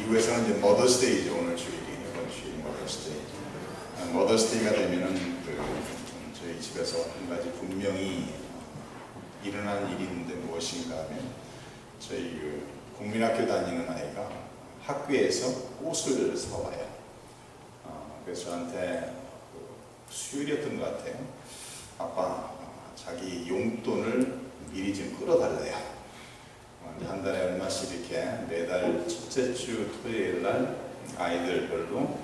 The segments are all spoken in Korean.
미국에서는 이제 머더스데이죠. 오늘 주일이 이번 주일이 머더스데이. 머더스데이가 되면은 저희 집에서 한 가지 분명히 일어난 일이 있는데 무엇인가 하면 저희 국민학교 다니는 아이가 학교에서 꽃을 사와요. 그래서 저한테 수요일이었던 것 같아요. 아빠, 자기 용돈을 미리 좀 끌어달래요. 한 달에 얼마씩 이렇게 매달 첫째 주 토요일 날 아이들별로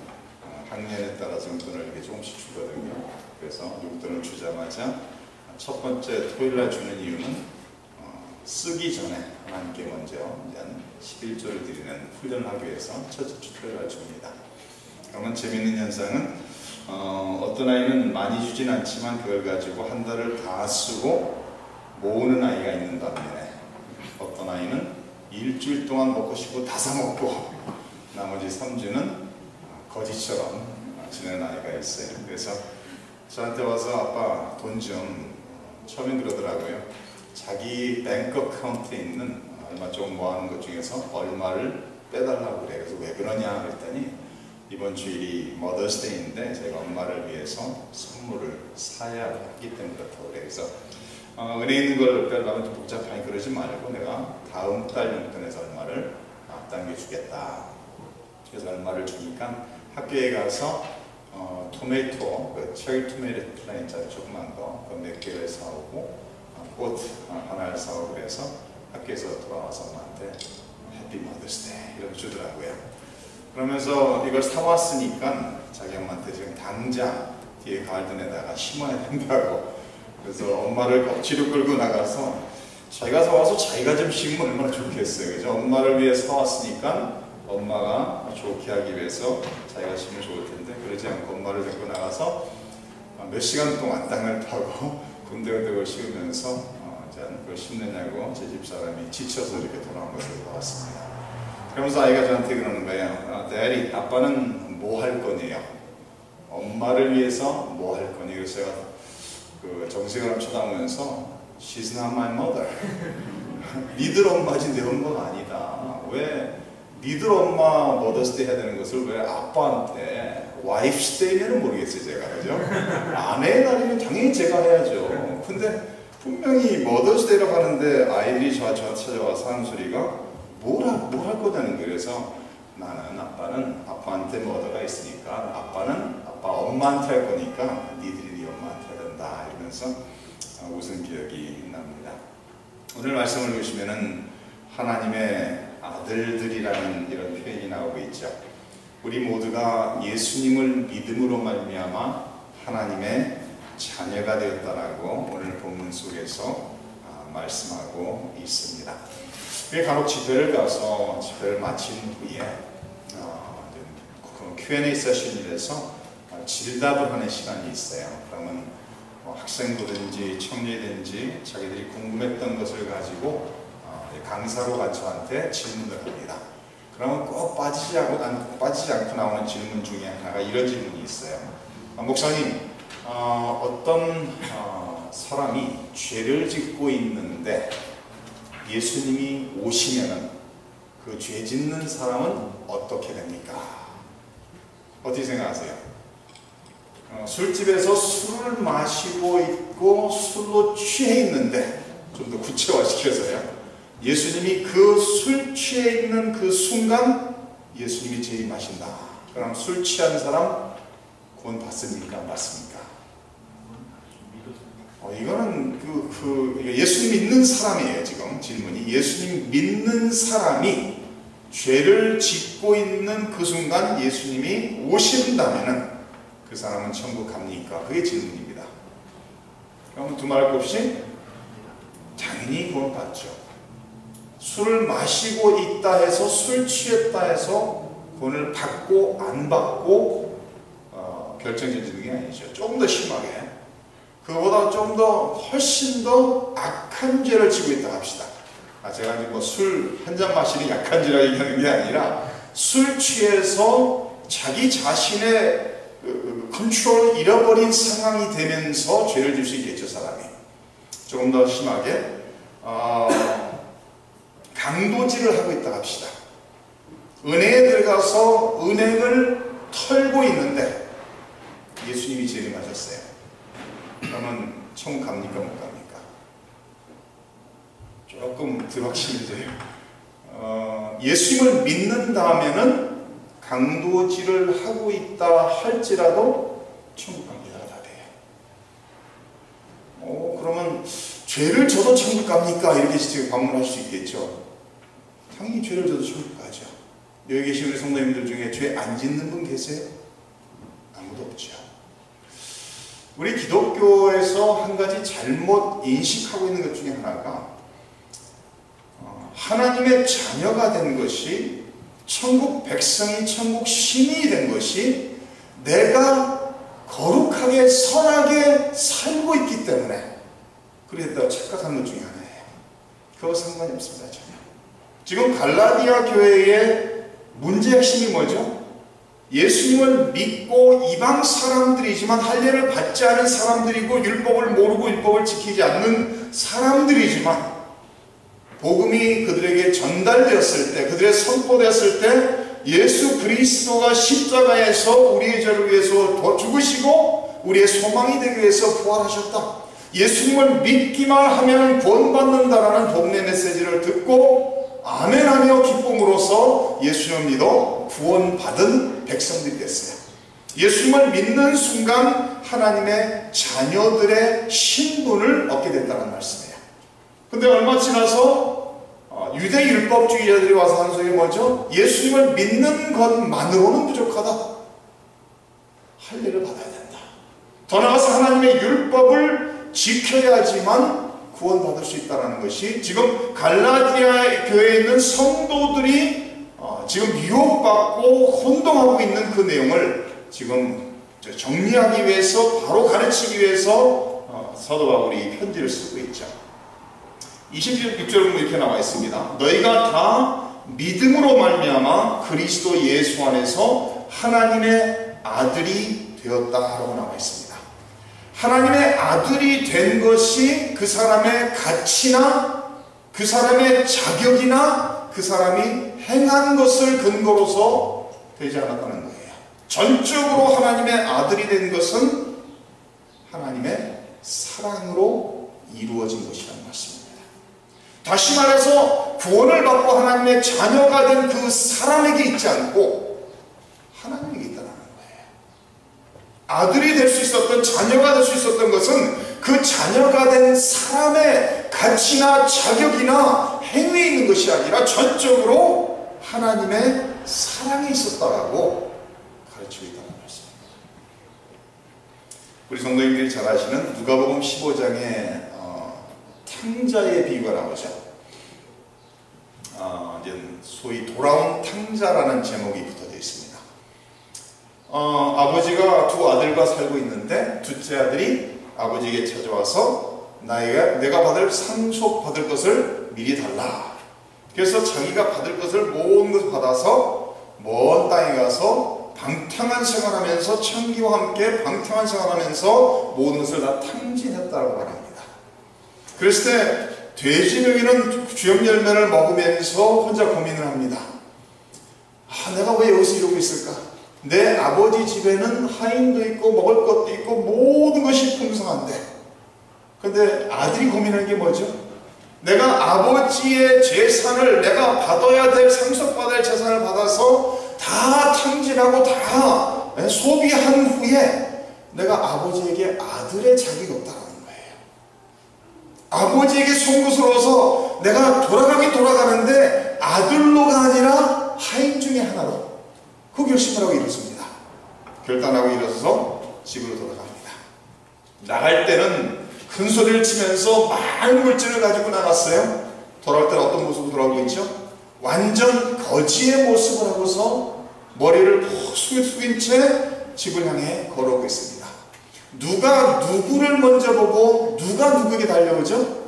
학년에 따라서 용돈을 이렇게 조금씩 주거든요. 그래서 용돈을 주자마자 첫 번째 토요일 날 주는 이유는 쓰기 전에 하나님께 먼저 11조를 드리는 훈련을 하기 위해서 첫째 주 토요일 날 줍니다. 그러면 재미있는 현상은 어떤 아이는 많이 주진 않지만 그걸 가지고 한 달을 다 쓰고 모으는 아이가 있는 반면에 어떤 아이는 일주일 동안 먹고 싶고 다 사먹고 나머지 3주는 거지처럼 지내는 아이가 있어요. 그래서 저한테 와서 아빠 돈 좀, 처음엔 그러더라고요. 자기 뱅크 어카운트에 있는 얼마 조금 모아놓은 것 중에서 얼마를 빼달라고 그래. 그래서 왜 그러냐 그랬더니 이번 주일이 머더스데이인데 제가 엄마를 위해서 선물을 사야 하기 때문에 그렇다고 그래. 그래서 은혜 있는 걸 빼려면 좀 복잡하니 그러지 말고 내가 다음 달 용돈에서 얼마를 앞당겨 주겠다. 그래서 얼마를 주니까 학교에 가서 토마토, 그 체리 토마토 플랜트 조그만 거 그 몇 개를 사오고 꽃 하나를 사오고 그래서 학교에서 돌아와서 엄마한테 해피 머더스데이 이렇게 주더라고요. 그러면서 이걸 사왔으니까 자기 엄마한테 지금 당장 뒤에 가든에다가 심어야 된다고. 그래서 엄마를 억지로 끌고 나가서 자기가 사와서 자기가 좀 심으면 얼마나 좋겠어요. 그죠? 엄마를 위해 사왔으니까 엄마가 좋게 하기 위해서 자기가 심으면 좋을 텐데 그러지 않고 엄마를 데리고 나가서 몇 시간 동안 땅을 파고 군데군데 심으면서 그걸 심느냐고 제 집사람이 지쳐서 이렇게 돌아온 것을 보았습니다. 그러면서 아이가 저한테 그러는 거예요. 대리, 아빠는 뭐 할 거니요? 엄마를 위해서 뭐 할 거니? 그래서 제가 그 정색을 쳐다보면서 She's not my mother. 니들 엄마지 내 엄마가 아니다. 왜 니들 엄마 머더스데이 해야 되는 것을 왜 아빠한테 와이프스 데이는 모르겠어요 제가. 그죠? 아내의 날이면 당연히 제가 해야죠. 근데 분명히 머더스데이라고 하는데 아이들이 저한테 찾아와서 하는 소리가 뭘 할 거냐는 거예요. 그래서 나는 아빠는 아빠한테 머더가 있으니까 아빠는 아빠 엄마한테 할 거니까 니들이 네 엄마한테 해야 된다 이러면서 웃은 기억이 납니다. 오늘 말씀을 보시면은 하나님의 아들들이라는 이런 표현이 나오고 있죠. 우리 모두가 예수님을 믿음으로 말미암아 하나님의 자녀가 되었다라고 오늘 본문 속에서 말씀하고 있습니다. 간혹 집회를 가서 집회를 마친 후에 Q&A 세션이라서 질답을 하는 시간이 있어요. 그러면 학생들든지 청년이든지 자기들이 궁금했던 것을 가지고 강사로 저한테 질문을 합니다. 그러면 꼭 빠지지 않고 나오는 질문 중에 하나가 이런 질문이 있어요. 목사님, 어떤 사람이 죄를 짓고 있는데 예수님이 오시면은 그 죄 짓는 사람은 어떻게 됩니까? 어떻게 생각하세요? 술집에서 술을 마시고 있고 술로 취해 있는데 좀 더 구체화시켜서요. 예수님이 그 술 취해 있는 그 순간 예수님이 재림하신다. 그럼 술 취한 사람 구원 받습니까? 맞습니까? 이거는 예수님 믿는 사람이에요. 지금 질문이 예수님 믿는 사람이 죄를 짓고 있는 그 순간 예수님이 오신다면은 그 사람은 천국 갑니까? 그게 질문입니다. 그러면 두말할 것 없이 당연히 구원 받죠. 술을 마시고 있다 해서 술 취했다 해서 구원을 받고 안 받고 결정짓는 게 아니죠. 조금 더 심하게 그보다 좀 더 훨씬 더 악한 죄를 지고 있다 합시다. 제가 지금 술 한 잔 마시는 약한 죄라 얘기하는 게 아니라 술 취해서 자기 자신의 컨트롤을 잃어버린 상황이 되면서 죄를 질 수 있겠죠. 사람이 조금 더 심하게 강도질을 하고 있다 합시다. 은행에 들어가서 은행을 털고 있는데 예수님이 재림하셨어요. 그러면 천국 갑니까 못 갑니까? 조금 불확실히 돼요. 예수님을 믿는 다음에는 강도질을 하고 있다 할지라도 천국 갑니다가 다 돼요. 그러면 죄를 져도 천국 갑니까? 이렇게 지금 반문할 수 있겠죠. 당연히 죄를 져도 천국 가죠. 여기 계신 우리 성도님들 중에 죄 안 짓는 분 계세요? 아무도 없죠. 우리 기독교에서 한 가지 잘못 인식하고 있는 것 중에 하나가 하나님의 자녀가 된 것이, 천국 백성이 천국 시민이 된 것이 내가 거룩하게 선하게 살고 있기 때문에 그랬다고 착각하는 것 중에 하나예요. 그거 상관이 없습니다. 전혀. 지금 갈라디아 교회의 문제의 핵심이 뭐죠? 예수님을 믿고 이방 사람들이지만 할례를 받지 않은 사람들이고 율법을 모르고 율법을 지키지 않는 사람들이지만 복음이 그들에게 전달되었을 때, 그들의 선포되었을 때 예수 그리스도가 십자가에서 우리의 죄를 위해서 더 죽으시고 우리의 소망이 되기 위해서 부활하셨다. 예수님을 믿기만 하면 구원받는다라는 복음의 메시지를 듣고 아멘하며 기쁨으로써 예수님을 믿어 구원받은 백성들이 됐어요. 예수님을 믿는 순간 하나님의 자녀들의 신분을 얻게 됐다는 말씀이에요. 근데 얼마 지나서 유대 율법주의자들이 와서 하는 소리 뭐죠? 예수님을 믿는 것만으로는 부족하다. 할례를 받아야 된다. 더 나아가서 하나님의 율법을 지켜야지만 구원받을 수 있다는 것이 지금 갈라디아 교회에 있는 성도들이 지금 유혹받고 혼동하고 있는 그 내용을 지금 정리하기 위해서, 바로 가르치기 위해서 사도 바울이 편지를 쓰고 있죠. 26절은 이렇게 나와 있습니다. 너희가 다 믿음으로 말미암아 그리스도 예수 안에서 하나님의 아들이 되었다라고 나와 있습니다. 하나님의 아들이 된 것이 그 사람의 가치나 그 사람의 자격이나 그 사람이 행한 것을 근거로서 되지 않았다는 거예요. 전적으로 하나님의 아들이 된 것은 하나님의 사랑으로 이루어진 것이라는 말씀입니다. 다시 말해서 구원을 받고 하나님의 자녀가 된 그 사람에게 있지 않고 하나님에게 있다는 거예요. 아들이 될 수 있었던, 자녀가 될 수 있었던 것은 그 자녀가 된 사람의 가치나 자격이나 행위에 있는 것이 아니라 전적으로 하나님의 사랑이 있었다라고 가르치고 있다는 말씀입니다. 우리 성도님들이 잘 아시는 누가복음 15장에 탕자의 비유가 나오죠. 이제 소위 돌아온 탕자라는 제목이 붙어져 있습니다. 아버지가 두 아들과 살고 있는데 둘째 아들이 아버지에게 찾아와서 내가 받을 상속 받을 것을 미리 달라. 그래서 자기가 받을 것을 모든 것을 받아서 먼 땅에 가서 방탕한 생활하면서 청기와 함께 방탕한 생활하면서 모든 것을 다 탕진했다고 말합니다. 그랬을 때 돼지명이는 주염 열매를 먹으면서 혼자 고민을 합니다. 내가 왜 여기서 이러고 있을까? 내 아버지 집에는 하인도 있고 먹을 것도 있고 모든 것이 풍성한데, 근데 아들이 고민하는 게 뭐죠? 내가 아버지의 재산을, 내가 받아야 될 상속받아야 할 재산을 받아서 다 탕진하고 다 소비한 후에 내가 아버지에게 아들의 자격이 없다는 아버지에게 송구스러워서 내가 돌아가긴 돌아가는데 아들로가 아니라 하인 중에 하나로 그 결심을 하고 일어섭니다. 결단하고 일어서서 집으로 돌아갑니다. 나갈 때는 큰 소리를 치면서 많은 물질을 가지고 나갔어요. 돌아올 때는 어떤 모습으로 돌아오고 있죠? 완전 거지의 모습을 하고서 머리를 푹 숙인 채 집을 향해 걸어오고 있습니다. 누가 누구를 먼저 보고 누가 누구에게 달려오죠?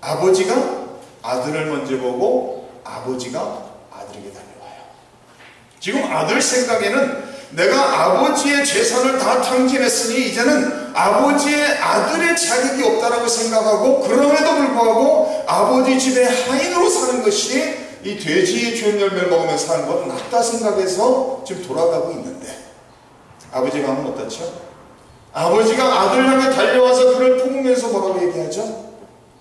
아버지가 아들을 먼저 보고 아버지가 아들에게 달려와요. 지금 아들 생각에는 내가 아버지의 재산을 다 탕진했으니 이제는 아버지의 아들의 자격이 없다라고 생각하고, 그럼에도 불구하고 아버지 집에 하인으로 사는 것이 이 돼지의 주연 열매를 먹으며 사는 건 낫다 생각해서 지금 돌아가고 있는데, 아버지 마음은 어떻죠? 아버지가 아들 향해 달려와서 그를 품으면서 뭐라고 얘기하죠?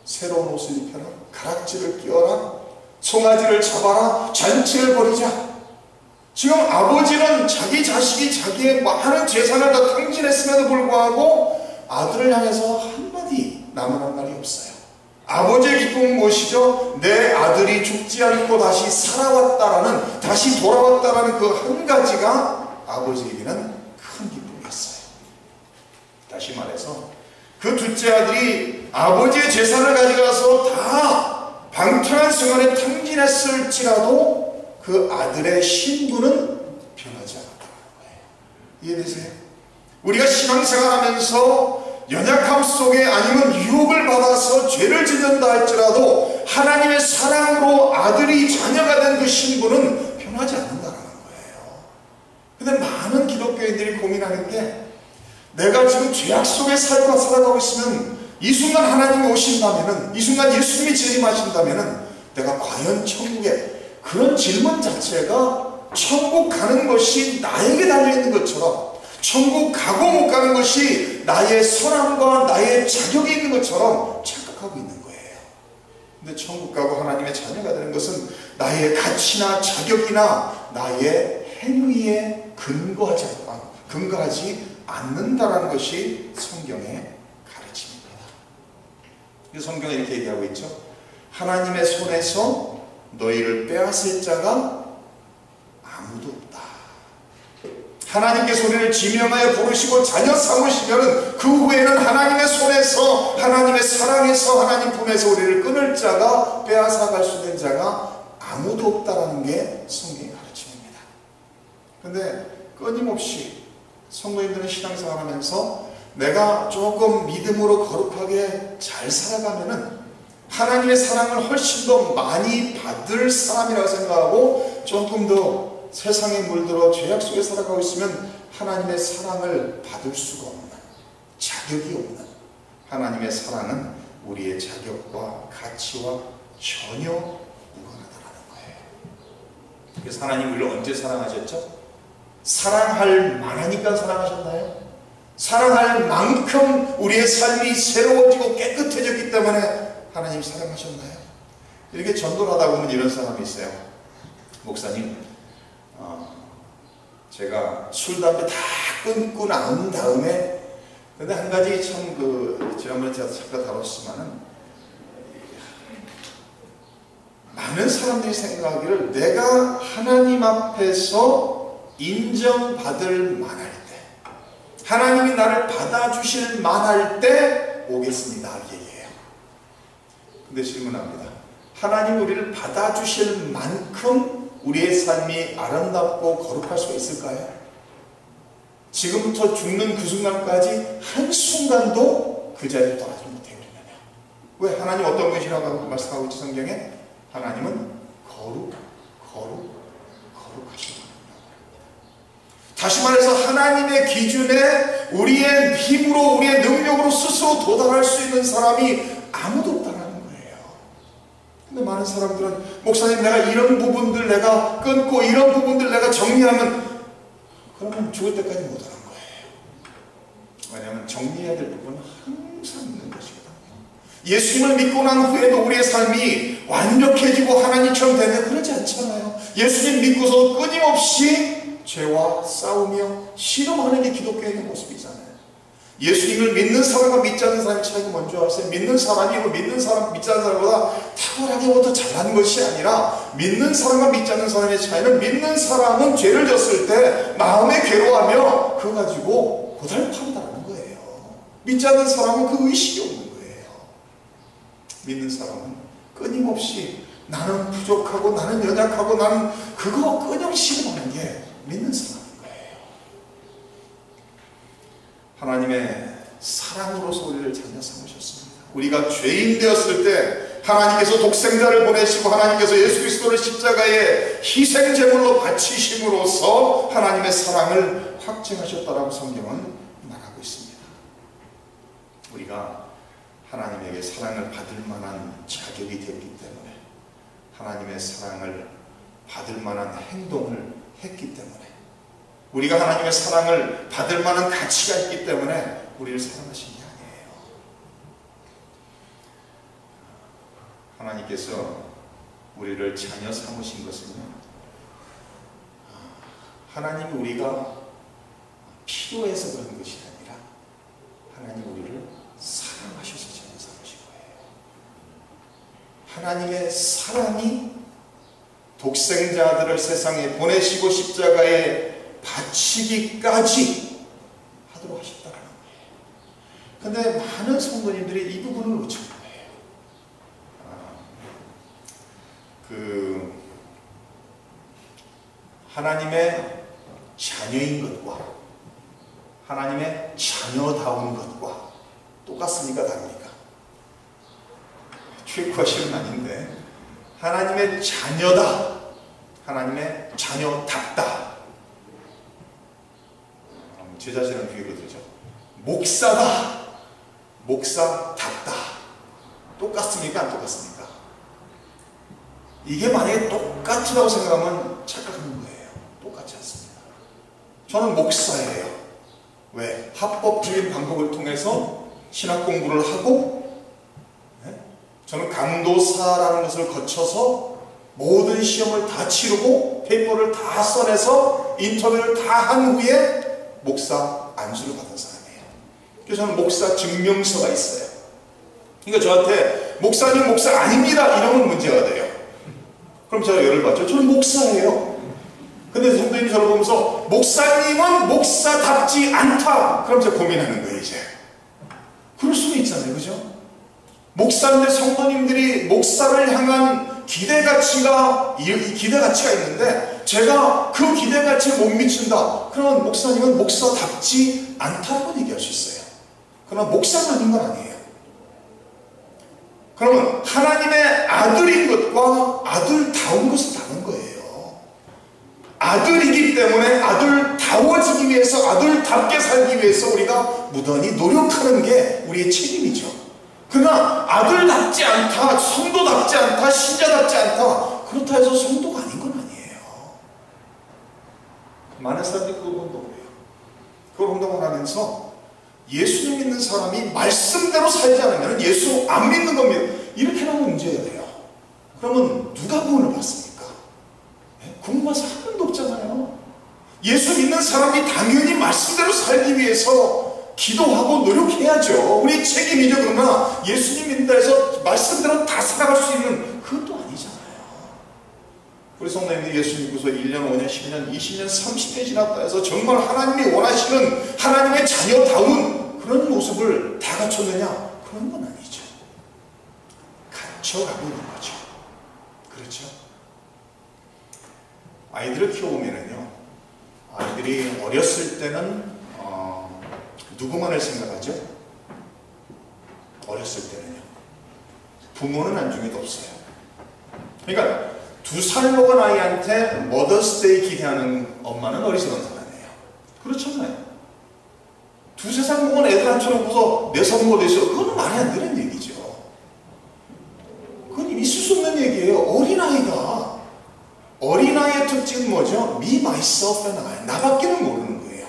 새로운 옷을 입혀라, 가락지를 끼워라, 송아지를 잡아라, 잔치를 벌이자. 지금 아버지는 자기 자식이 자기의 많은 재산을 다 탕진했음에도 불구하고 아들을 향해서 한마디 남은 말이 없어요. 아버지의 기쁨은 무엇이죠? 내 아들이 죽지 않고 다시 살아왔다라는, 다시 돌아왔다라는 그 한 가지가 아버지에게는 큰 기쁨이었어요. 다시 말해서 그 둘째 아들이 아버지의 재산을 가져가서 다 방탕한 생활에 탕진했을지라도 그 아들의 신분은 변하지 않았다는 거예요. 이해되세요? 우리가 신앙생활하면서 연약함 속에 아니면 유혹을 받아서 죄를 짓는다 할지라도 하나님의 사랑으로 아들이 자녀가 된 그 신분은 변하지 않는다는 거예요. 근데 많은 기독교인들이 고민하는 게, 내가 지금 죄악 속에 살아가고 있으면 이 순간 하나님이 오신다면은, 이 순간 예수님이 재림하신다면은 내가 과연 천국에, 그런 질문 자체가 천국 가는 것이 나에게 달려있는 것처럼, 천국 가고 못 가는 것이 나의 선함과 나의 자격이 있는 것처럼 착각하고 있는 거예요. 근데 천국 가고 하나님의 자녀가 되는 것은 나의 가치나 자격이나 나의 행위에 근거하지 않는다라는 것이 성경의 가르침입니다. 성경에 이렇게 얘기하고 있죠. 하나님의 손에서 너희를 빼앗을 자가 아무도 없다. 하나님께서 우리를 지명하여 부르시고 자녀 삼으시면 그 후에는 하나님의 손에서, 하나님의 사랑에서, 하나님 품에서 우리를 끊을 자가, 빼앗아갈 수 있는 자가 아무도 없다라는 게 성경의 가르침입니다. 그런데 끊임없이 성도님들은 신앙생활 하면서 내가 조금 믿음으로 거룩하게 잘 살아가면은 하나님의 사랑을 훨씬 더 많이 받을 사람이라고 생각하고, 조금 더 세상에 물들어 죄악 속에 살아가고 있으면 하나님의 사랑을 받을 수가 없는, 자격이 없는, 하나님의 사랑은 우리의 자격과 가치와 전혀 무관하다는 거예요. 그래서 하나님 우리를 언제 사랑하셨죠? 사랑할 만하니까 사랑하셨나요? 사랑할 만큼 우리의 삶이 새로워지고 깨끗해졌기 때문에 하나님 사랑하셨나요? 이렇게 전도를 하다 보면 이런 사람이 있어요. 목사님, 제가 술, 담배 다 끊고 나온 다음에, 근데 한 가지 참 지난번에 제가 잠깐 다뤘지만은, 많은 사람들이 생각하기를 내가 하나님 앞에서 인정받을 만할 때, 하나님이 나를 받아주실 만할 때 오겠습니다 얘기해요. 근데 질문합니다. 하나님 우리를 받아주실 만큼 우리의 삶이 아름답고 거룩할 수가 있을까요? 지금부터 죽는 그 순간까지 한순간도 그 자리를 떠나지 못해 우리는요. 왜? 하나님 어떤 분이라고 말씀하고 있지 성경에? 하나님은 거룩하시다. 다시 말해서 하나님의 기준에 우리의 힘으로, 우리의 능력으로 스스로 도달할 수 있는 사람이 아무도 없다는 거예요. 근데 많은 사람들은, 목사님 내가 이런 부분들 내가 끊고 이런 부분들 내가 정리하면, 그러면 죽을 때까지 못하는 거예요. 왜냐하면 정리해야 될 부분은 항상 있는 것이거든요. 예수님을 믿고 난 후에도 우리의 삶이 완벽해지고 하나님처럼 되면 그러지 않잖아요. 예수님 믿고서 끊임없이 죄와 싸우며 씨름하는 게 기독교의 모습이잖아요. 예수님을 믿는 사람과 믿지 않는 사람의 차이가 뭔지 아세요? 믿는 사람이 믿는 사람, 믿지 않는 사람보다 탁월하게부터 잘난 것이 아니라, 믿는 사람과 믿지 않는 사람의 차이는, 믿는 사람은 죄를 졌을 때 마음에 괴로워하며 그거 가지고 고달판다는 거예요. 믿지 않는 사람은 그 의식이 없는 거예요. 믿는 사람은 끊임없이 나는 부족하고 나는 연약하고 나는 그거 끊임없이 씨름하는 게 믿는 사람인 거예요. 하나님의 사랑으로서 우리를 자녀 삼으셨습니다. 우리가 죄인 되었을 때 하나님께서 독생자를 보내시고 하나님께서 예수 그리스도를 십자가에 희생제물로 바치심으로써 하나님의 사랑을 확증하셨다라고 성경은 말하고 있습니다. 우리가 하나님에게 사랑을 받을 만한 자격이 되었기 때문에, 하나님의 사랑을 받을 만한 행동을 했기 때문에, 우리가 하나님의 사랑을 받을 만한 가치가 있기 때문에 우리를 사랑하신 게 아니에요. 하나님께서 우리를 자녀 삼으신 것은요, 하나님이 우리가 필요해서 그런 것이 아니라 하나님 우리를 사랑하셔서 자녀 삼으신 거예요. 하나님의 사랑이 독생자들을 세상에 보내시고 십자가에 바치기까지 하도록 하셨다는 거예요. 그런데 많은 성도님들이 이 부분을 놓친 거예요. 하나님의 자녀인 것과 하나님의 자녀다운 것과 똑같습니까? 다릅니까? 최고하실은 아닌데, 하나님의 자녀다, 하나님의 자녀답다. 제 자신은 그게 그러죠. 목사다, 목사답다. 똑같습니까? 안 똑같습니까? 이게 만약에 똑같다고 생각하면 착각하는 거예요. 똑같지 않습니다. 저는 목사예요. 왜? 합법적인 방법을 통해서 신학 공부를 하고, 저는 강도사라는 것을 거쳐서 모든 시험을 다 치르고 페이퍼를 다 써내서 인터뷰를 다 한 후에 목사 안수를 받은 사람이에요. 그래서 저는 목사 증명서가 있어요. 그러니까 저한테 목사님 목사 아닙니다 이러면 문제가 돼요. 그럼 제가 열을 받죠. 저는 목사예요. 근데 성도님 저를 보면서 목사님은 목사답지 않다. 그럼 제가 고민하는 거예요. 이제 그럴 수도 있잖아요. 그죠? 목사인데 성도님들이 목사를 향한 기대가치가 있는데 제가 그 기대가치를 못 미친다. 그러면 목사님은 목사답지 않다고 얘기할 수 있어요. 그러나 목사가 아닌 건 아니에요. 그러면 하나님의 아들인 것과 아들다운 것은 다른 거예요. 아들이기 때문에 아들다워지기 위해서, 아들답게 살기 위해서 우리가 무던히 노력하는 게 우리의 책임이죠. 그러나 아들답지 않다, 성도답지 않다, 신자답지 않다, 그렇다 해서 성도가 아닌 건 아니에요. 많은 사람들이 그걸 본다고 해요. 그걸 본다고 하면서 예수님 믿는 사람이 말씀대로 살지 않으면 예수 안 믿는 겁니다. 이렇게 나오면 문제가 돼요. 그러면 누가 구원을 받습니까? 구원받은 사람 한 명도 없잖아요. 예수 믿는 사람이 당연히 말씀대로 살기 위해서 기도하고 노력해야죠. 우리 책임이죠. 그러나 예수님 믿는다 해서 말씀대로 다 살아갈 수 있는 그것도 아니잖아요. 우리 성도님들이 예수 믿고서 1년, 5년, 10년, 20년, 30년 지났다 해서 정말 하나님이 원하시는 하나님의 자녀다운 그런 모습을 다 갖췄느냐? 그런 건 아니죠. 갖춰가고 있는 거죠. 그렇죠? 아이들을 키워보면요, 아이들이 어렸을 때는 누구만을 생각하죠? 어렸을 때는요, 부모는 안중에도 없어요. 그러니까 2살 먹은 아이한테 머더스데이 기대하는 엄마는 어리석은 사람이에요. 그렇잖아요. 2, 3살 먹은 애들 앉혀놓고서 내 선거 내서 그건 말이 안 되는 얘기죠. 그건 있을 수 없는 얘기예요. 어린아이의 특징은 뭐죠? Me, myself and I. 나밖에는 모르는 거예요.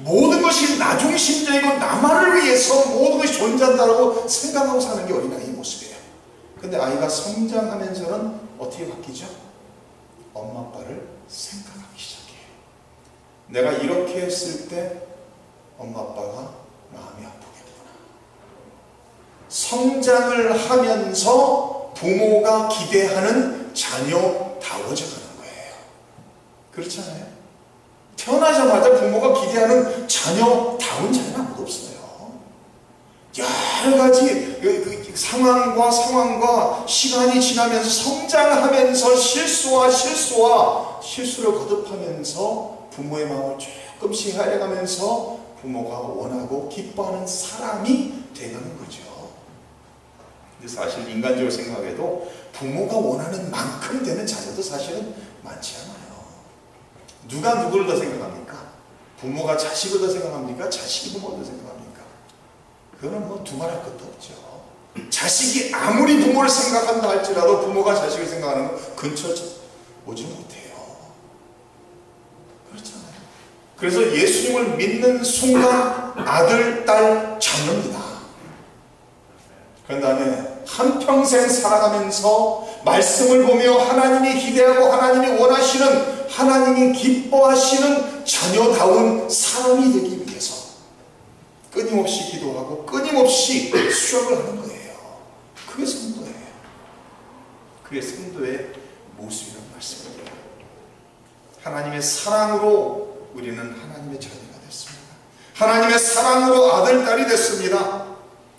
모든 것이 나 중심적이고 나만을 위해서 모든 것이 존재한다고 생각하고 사는 게 어린아이의 모습이에요. 근데 아이가 성장하면서는 어떻게 바뀌죠? 엄마 아빠를 생각하기 시작해요. 내가 이렇게 했을 때 엄마 아빠가 마음이 아프겠구나. 성장을 하면서 부모가 기대하는 자녀다워져 가는 거예요. 그렇잖아요. 태어나자마자 부모가 기대하는 자녀다운 자녀는 아무도 없어요. 여러 가지 상황과 시간이 지나면서 성장하면서 실수를 거듭하면서 부모의 마음을 조금씩 헤아려가면서 부모가 원하고 기뻐하는 사람이 되는 거죠. 근데 사실 인간적으로 생각해도 부모가 원하는 만큼 되는 자녀도 사실은 많지 않아요. 누가 누구를 더 생각합니까? 부모가 자식을 더 생각합니까? 자식이 부모를 더 생각합니까? 그거는 뭐 두말할 것도 없죠. 자식이 아무리 부모를 생각한다 할지라도 부모가 자식을 생각하는 건 근처에 오지 못해요. 그렇잖아요. 그래서 예수님을 믿는 순간 아들, 딸, 자녀입니다. 그런 다음에 한평생 살아가면서 말씀을 보며 하나님이 기대하고 하나님이 원하시는, 하나님이 기뻐하시는 자녀다운 사람이 되기 위해서 끊임없이 기도하고 끊임없이 수업을 하는 거예요. 그게 성도예요. 그게 성도의 모습이라는 말씀입니다. 하나님의 사랑으로 우리는 하나님의 자녀가 됐습니다. 하나님의 사랑으로 아들, 딸이 됐습니다.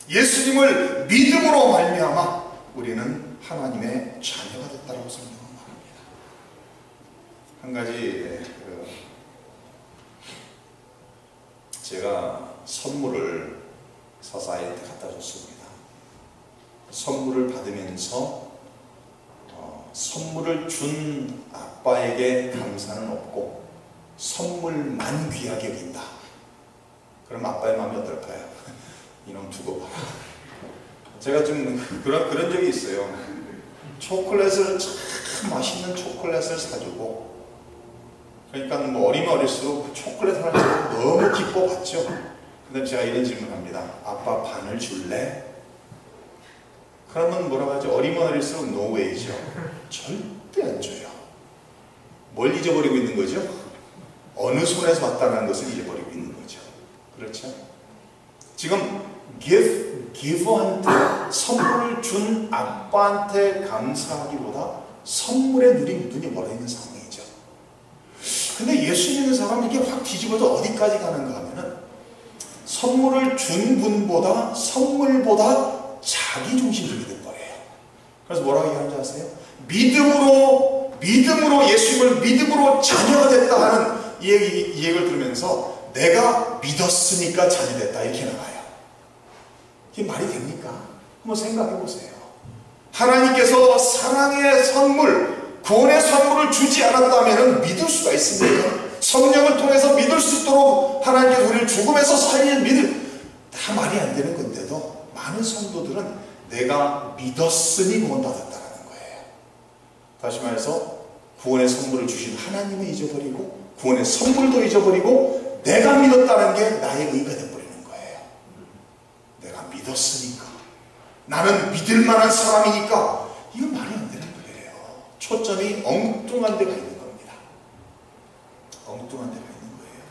예수님을 믿음으로 말미암아 우리는 하나님의 자녀가 됐다고 성경은 말합니다. 한 가지 제가 선물을 사사한테 갖다 줬습니다. 선물을 받으면서 선물을 준 아빠에게 감사는 없고 선물만 귀하게 여긴다. 그럼 아빠의 마음이 어떨까요? 이놈 두고 봐라. 제가 좀 그런 적이 있어요. 초콜릿을 참 맛있는 초콜릿을 사주고, 그러니까 뭐 어리면 어릴수록 초콜릿 하나 너무 기뻐 봤죠. 근데 제가 이런 질문을 합니다. 아빠 반을 줄래? 그러면 뭐라고 하죠? 어리면 어릴수록 노웨이죠. 절대 안 줘요. 뭘 잊어버리고 있는 거죠? 어느 손에서 왔다는 것을 잊어버리고 있는 거죠. 그렇죠? 지금 기브한테 선물을 준 아빠한테 감사하기보다 선물에 눈이 멀어있는 상황이죠. 근데 예수 믿는 사람은 이게 확 뒤집어져 어디까지 가는가 하면은 선물을 준 분보다 선물보다 자기 중심적이 돼버려요. 그래서 뭐라고 얘기하는지 아세요? 믿음으로 예수님을 믿음으로 자녀가 됐다 하는 이 얘기를 들으면서 내가 믿었으니까 자녀 됐다 이렇게 나가요. 이게 말이 됩니까? 한번 생각해 보세요. 하나님께서 사랑의 선물, 구원의 선물을 주지 않았다면 믿을 수가 있습니까? 성령을 통해서 믿을 수 있도록 하나님께서 우리를 죽음에서 살리는 믿을, 다 말이 안 되는 건데도 많은 성도들은 내가 믿었으니 구원받았다는 거예요. 다시 말해서 구원의 선물을 주신 하나님을 잊어버리고 구원의 선물도 잊어버리고 내가 믿었다는 게 나의 의가 되어버리는 거예요. 내가 믿었으니까, 나는 믿을 만한 사람이니까, 이건 말이 안 되는 거예요. 초점이 엉뚱한 데가 있는 겁니다. 엉뚱한 데가 있는 거예요.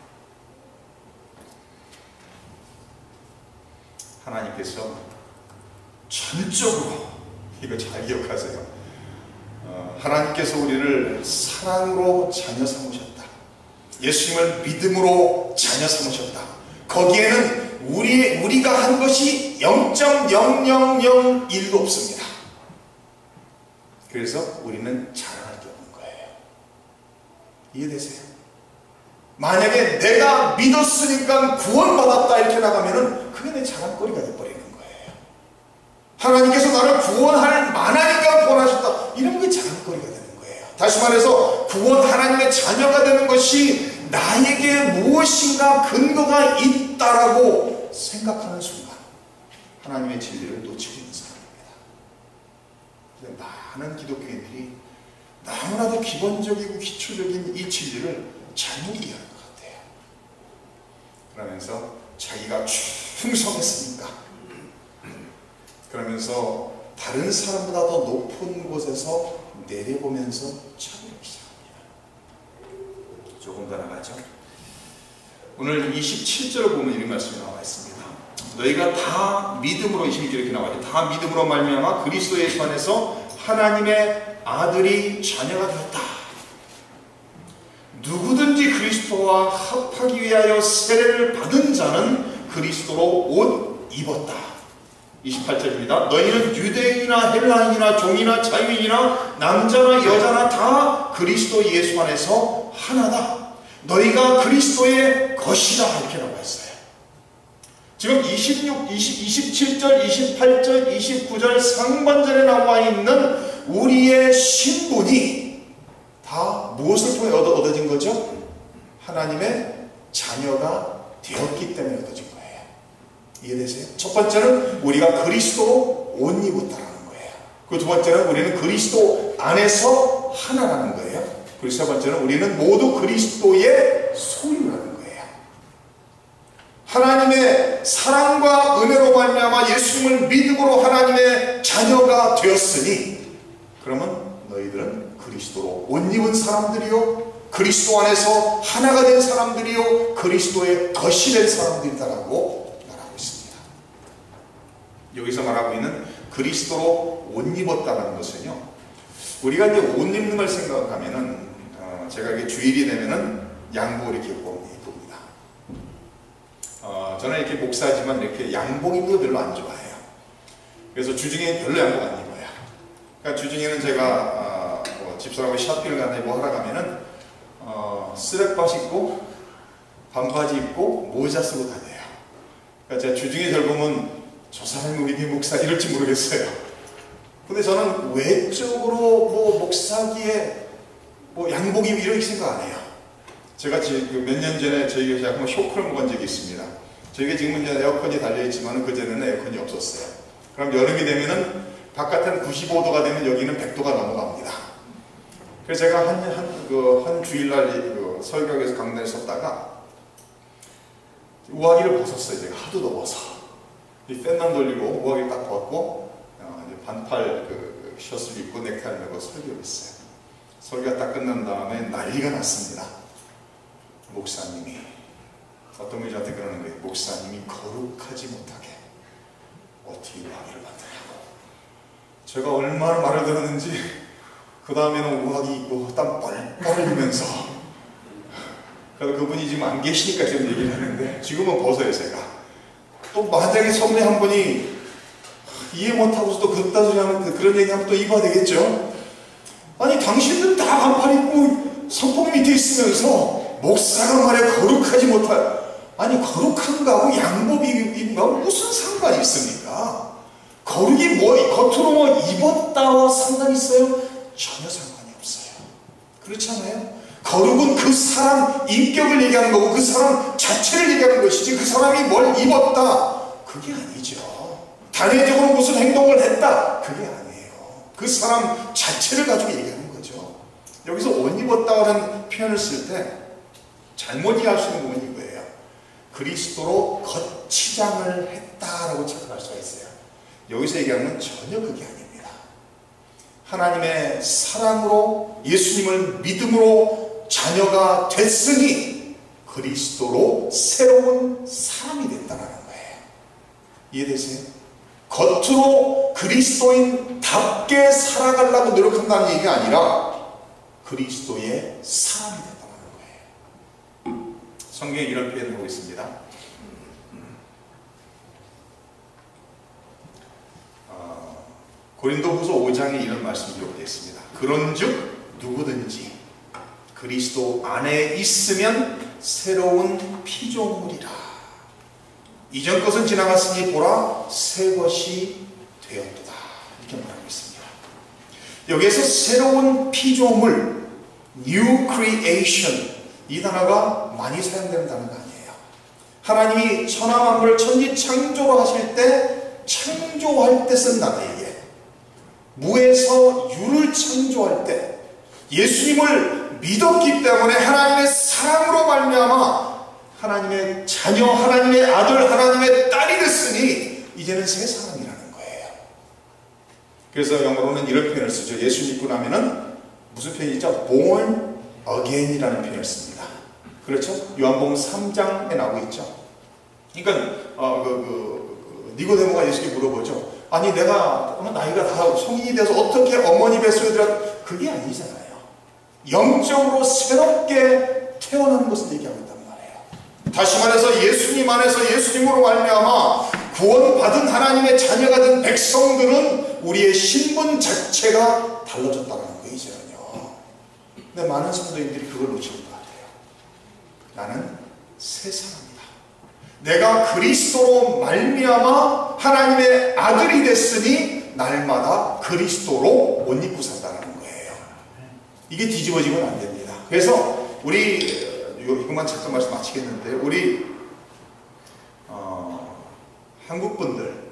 하나님께서 전적으로, 이거 잘 기억하세요. 하나님께서 우리를 사랑으로 자녀 삼으셨다. 예수님을 믿음으로 자녀 삼으셨다. 거기에는 우리가 한 것이 0.0001도 없습니다. 그래서 우리는 자랑할 게 없는 거예요. 이해되세요? 만약에 내가 믿었으니까 구원받았다 이렇게 나가면은 그게 내 자랑거리가 돼버리는 거예요. 하나님께서 나를 구원할 만하니까 구원하셨다, 이런 게 자랑거리가 되는 거예요. 다시 말해서 하나님의 자녀가 되는 것이 나에게 무엇인가 근거가 있다라고 생각하는 순간 하나님의 진리를 놓치고 있는 사람입니다. 근데 많은 기독교인들이 너무나도 기본적이고 기초적인 이 진리를 잘못 이해하는 것 같아요. 그러면서 자기가 충성했으니까, 그러면서 다른 사람보다 더 높은 곳에서 내려보면서 차별하기 시작합니다. 조금 더 나가죠. 오늘 27절을 보면 이런 말씀이 나와 있습니다. 너희가 다 믿음으로, 26절 이렇게 나와요. 다 믿음으로 말미암아 그리스도 예수 안에서 하나님의 아들이 자녀가 되었다. 누구든지 그리스도와 합하기 위하여 세례를 받은 자는 그리스도로 옷 입었다. 28절입니다. 너희는 유대인이나 헬라인이나 종이나 자유인이나 남자나 여자나 다 그리스도 예수 안에서 하나다. 너희가 그리스도의 것이다. 이렇게 나와 있어요. 지금 27절, 28절, 29절 상반절에 나와 있는 우리의 신분이 다 무엇을 통해 얻어진 거죠? 하나님의 자녀가 되었기 때문에 얻어진 거예요. 이해되세요? 첫 번째는 우리가 그리스도로 옷 입었다라는 거예요. 그 두 번째는 우리는 그리스도 안에서 하나라는 거예요. 그리고 세 번째는 우리는 모두 그리스도의 소유라는 거예요. 하나님의 사랑과 은혜로 말미암아 예수님을 믿음으로 하나님의 자녀가 되었으니, 그러면 너희들은 그리스도로 옷 입은 사람들이요, 그리스도 안에서 하나가 된 사람들이요, 그리스도의 것이 된 사람들이다라고 말하고 있습니다. 여기서 말하고 있는 그리스도로 옷 입었다는 것은요, 우리가 이제 옷 입는 걸 생각하면은 제가 이렇게 주일이 되면은 양복 이렇게 입습니다. 저는 이렇게 목사지만 이렇게 양복 입는 거 별로 안 좋아해요. 그래서 주중에 별로 양복 안 입어요. 그러니까 주중에는 제가 집사람하고 샤핑을 간다 뭐 하러 가면은 쓰레빠시 입고 반바지 입고 모자 쓰고 다녀요. 그러니까 제가 주중에 절 보면 저 사람이 우리 교회 목사 이럴지 모르겠어요. 근데 저는 외적으로 뭐 목사기에 뭐 양복 입고 이렇게 생각 안 해요. 제가 지금 몇 년 전에 저희 교회에 한번 쇼크를 먹은 적이 있습니다. 저희가 지금은 이제 에어컨이 달려있지만 그전에는 에어컨이 없었어요. 그럼 여름이 되면은 바깥은 95도가 되면 여기는 100도가 넘어갑니다. 그래서 제가 한 주일날 설교에서 강단에 섰다가 우아기를 벗었어요. 제가 하도 더워서. 이 팬만 돌리고 우아기를 딱 벗고 이제 반팔 셔츠를 입고 넥타이를 메고 설교를 했어요. 설교가 딱 끝난 다음에 난리가 났습니다. 목사님이, 어떤 분이 저한테 그러는 거예요. 목사님이 거룩하지 못하게 어떻게 우아기를 만드냐고. 제가 얼마나 말을 들었는지 그 다음에는 우아기 입고 땀 뻘뻘 흘리면서, 그래서 그분이 지금 안 계시니까 지금 얘기를 하는데 지금은 벗어요. 제가 또 만약에 성례 한 분이 이해 못하고서 또 그딴 소리 하면 그런 얘기하면 또 입어야 되겠죠. 아니 당신들 다 반팔 입고 선풍기 밑에 있으면서 목사가 말해 거룩하지 못할, 아니 거룩한 거하고 양복 입은 거하고 무슨 상관이 있습니까? 거룩이 뭐 겉으로 뭐 입었다와 상관이 있어요? 전혀 상관이 없어요. 그렇지 않아요? 거룩은 그 사람 인격을 얘기하는 거고 그 사람 자체를 얘기하는 것이지 그 사람이 뭘 입었다 그게 아니죠. 단회적으로 무슨 행동을 했다 그게 아니에요. 그 사람 자체를 가지고 얘기하는 거죠. 여기서 옷 입었다는 표현을 쓸 때 잘못 이해할 수 있는 부분이 이거예요. 그리스도로 겉치장을 했다라고 착각할 수가 있어요. 여기서 얘기하는 건 전혀 그게 아닙니다. 하나님의 사랑으로 예수님을 믿음으로 자녀가 됐으니 그리스도로 새로운 사람이 됐다는 거예요. 이해되세요? 겉으로 그리스도인답게 살아가려고 노력한다는 얘기가 아니라 그리스도의 사람이 됐다는 거예요. 성경에 이런 표현을 하고 있습니다. 고린도후서 5장에 이런 말씀이 기록되어 있습니다. 그런즉 누구든지 그리스도 안에 있으면 새로운 피조물이라. 이전 것은 지나갔으니 보라 새 것이 되었도다. 이렇게 말하고 있습니다. 여기에서 새로운 피조물, New Creation, 이 단어가 많이 사용되는 단어가 아니에요. 하나님이 천하 만물을 천지 창조로 하실 때 창조할 때 쓴 단어예요. 무에서 유를 창조할 때 예수님을 믿었기 때문에 하나님의 사랑으로 말미암아 하나님의 자녀, 하나님의 아들, 하나님의 딸이 됐으니 이제는 새 사람이라는 거예요. 그래서 영어로는 이런 표현을 쓰죠. 예수 믿고 나면은 무슨 표현이죠? born again이라는 표현을 씁니다. 그렇죠? 요한복음 3장에 나오고 있죠. 그러니까 니고데모가 예수께 물어보죠. 아니 내가 나이가 다 성인이 돼서 어떻게 어머니 뱃속에 들어, 그게 아니잖아요. 영적으로 새롭게 태어나는 것을 얘기하고 있단 말이에요. 다시 말해서 예수님 안에서 예수님으로 말미암아 구원받은 하나님의 자녀가 된 백성들은 우리의 신분 자체가 달라졌다는 거예요. 이제는요. 근데 많은 성도인들이 그걸 놓치는 것 같아요. 나는 새 사람이다. 내가 그리스도로 말미암아 하나님의 아들이 됐으니 날마다 그리스도로 옷 입고 산다는 거예요. 이게 뒤집어지면 안 됩니다. 그래서 우리 이것만 잠깐 말씀 마치겠는데 우리 한국 분들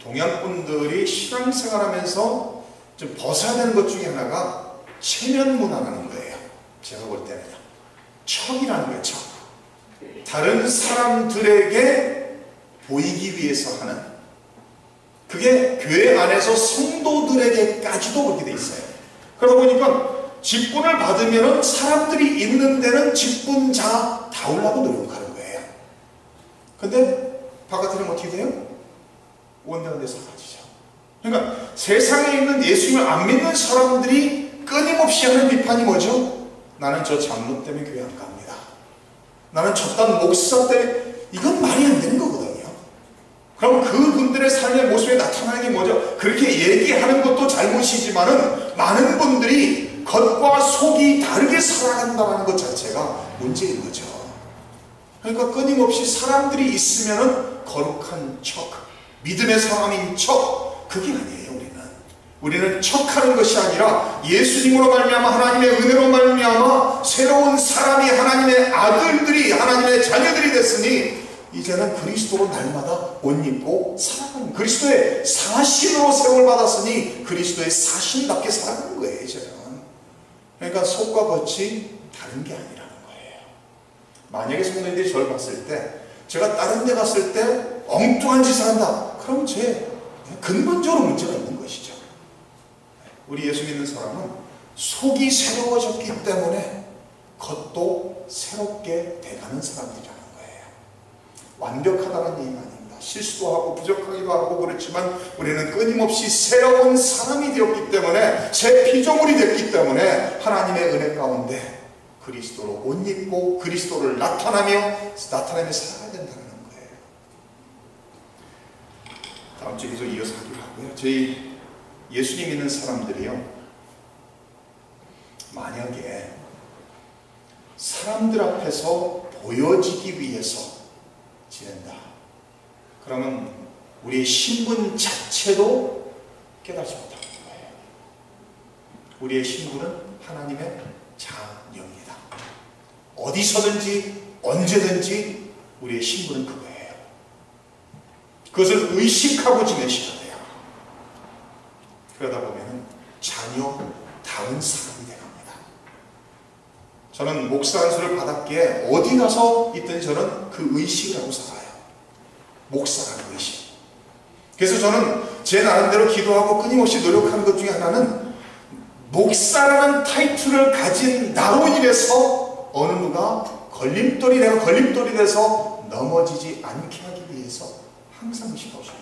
동양 분들이 신앙생활하면서 좀 벗어야 되는 것 중에 하나가 체면 문화라는 거예요. 제가 볼 때는요. 척이라는 거예요. 척. 다른 사람들에게 보이기 위해서 하는, 그게 교회 안에서 성도들에게까지도 그렇게 돼 있어요. 그러다 보니까 직분을 받으면 사람들이 있는 데는 직분자다우려고 노력하는 거예요. 근데 바깥에는 어떻게 돼요? 원대한 데서 가지죠. 그러니까 세상에 있는 예수님을 안 믿는 사람들이 끊임없이 하는 비판이 뭐죠? 나는 저 장로 때문에 교회 안 갑니다. 나는 저딴 목사 때문에. 이건 말이 안 되는 거거든요. 그럼 그분들의 삶의 모습에 나타나는 게 뭐죠? 그렇게 얘기하는 것도 잘못이지만은 많은 분들이 겉과 속이 다르게 살아간다는 것 자체가 문제인 거죠. 그러니까 끊임없이 사람들이 있으면은 거룩한 척, 믿음의 사람인 척, 그게 아니에요. 우리는 척하는 것이 아니라 예수님으로 말미암아 하나님의 은혜로 말미암아 새로운 사람이 하나님의 아들들이 하나님의 자녀들이 됐으니 이제는 그리스도로 날마다 옷 입고 살아가는, 그리스도의 사신으로 세움을 받았으니 그리스도의 사신답게 살아가는 거예요. 이제는. 그러니까 속과 겉이 다른 게 아니라는 거예요. 만약에 성도님들이 저를 봤을 때, 제가 다른 데 갔을 때 엉뚱한 짓을 한다, 그럼 제 근본적으로 문제가 있는 것이죠. 우리 예수 믿는 사람은 속이 새로워졌기 때문에 겉도 새롭게 돼가는 사람들이라는 거예요. 완벽하다는 얘기가 아닙니다. 실수도 하고 부족하기도 하고 그렇지만 우리는 끊임없이 새로운 사람이 되었기 때문에, 새 피조물이 됐기 때문에 하나님의 은혜 가운데 그리스도로 옷 입고 그리스도를 나타내며 살아야 된다는 거예요. 다음 주에 계속 이어서 하기로 하고요. 저희 예수님 믿는 사람들이요, 만약에 사람들 앞에서 보여지기 위해서 지낸다, 그러면 우리의 신분 자체도 깨닫지 못하는 거예요. 우리의 신분은 하나님의 자녀입니다. 어디서든지 언제든지 우리의 신분은 그거예요. 그것을 의식하고 지내셔야 돼요. 그러다 보면 자녀다운 사람이 되갑니다. 저는 목사 안수를 받았기에 어디 가서 있든 저는 그 의식을 하고 살아요. 목사라는 의식. 그래서 저는 제 나름대로 기도하고 끊임없이 노력하는 것 중에 하나는, 목사라는 타이틀을 가진 나로 인해서 어느 누가 내가 걸림돌이 돼서 넘어지지 않게 하기 위해서 항상 의식하고 싶어요.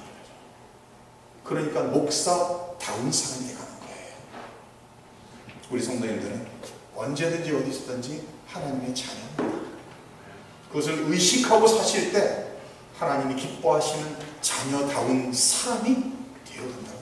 그러니까 목사다운 사람이 되가는 거예요. 우리 성도님들은 언제든지 어디서든지 하나님의 자녀입니다. 그것을 의식하고 사실 때 하나님이 기뻐하시는 자녀다운 사람이 되어야 된다.